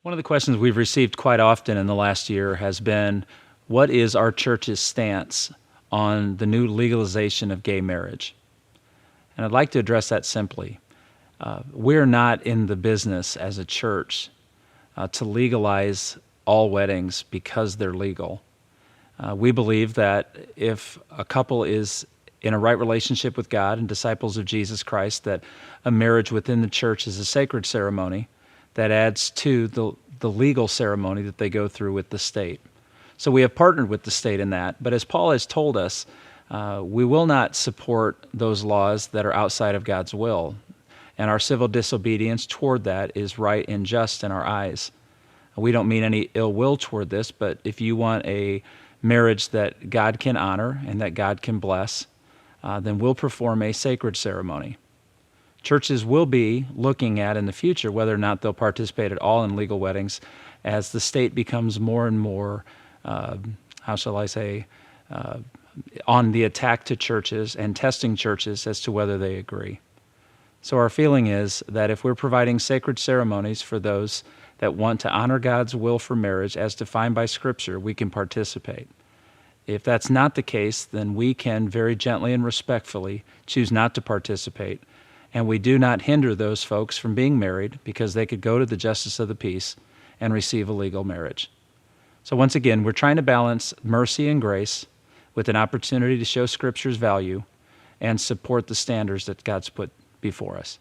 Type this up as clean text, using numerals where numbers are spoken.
One of the questions we've received quite often in the last year has been, what is our church's stance on the new legalization of gay marriage? And I'd like to address that simply. We're not in the business as a church to legalize all weddings because they're legal. We believe that if a couple is in a right relationship with God and disciples of Jesus Christ, that a marriage within the church is a sacred ceremony that adds to the legal ceremony that they go through with the state. So we have partnered with the state in that. But as Paul has told us, we will not support those laws that are outside of God's will. And our civil disobedience toward that is right and just in our eyes. We don't mean any ill will toward this, but if you want a marriage that God can honor and that God can bless, then we'll perform a sacred ceremony. Churches will be looking at in the future whether or not they'll participate at all in legal weddings as the state becomes more and more, on the attack to churches and testing churches as to whether they agree. So our feeling is that if we're providing sacred ceremonies for those that want to honor God's will for marriage as defined by Scripture, we can participate. If that's not the case, then we can very gently and respectfully choose not to participate, and we do not hinder those folks from being married because they could go to the justice of the peace and receive a legal marriage. So once again, we're trying to balance mercy and grace with an opportunity to show Scripture's value and support the standards that God's put before us.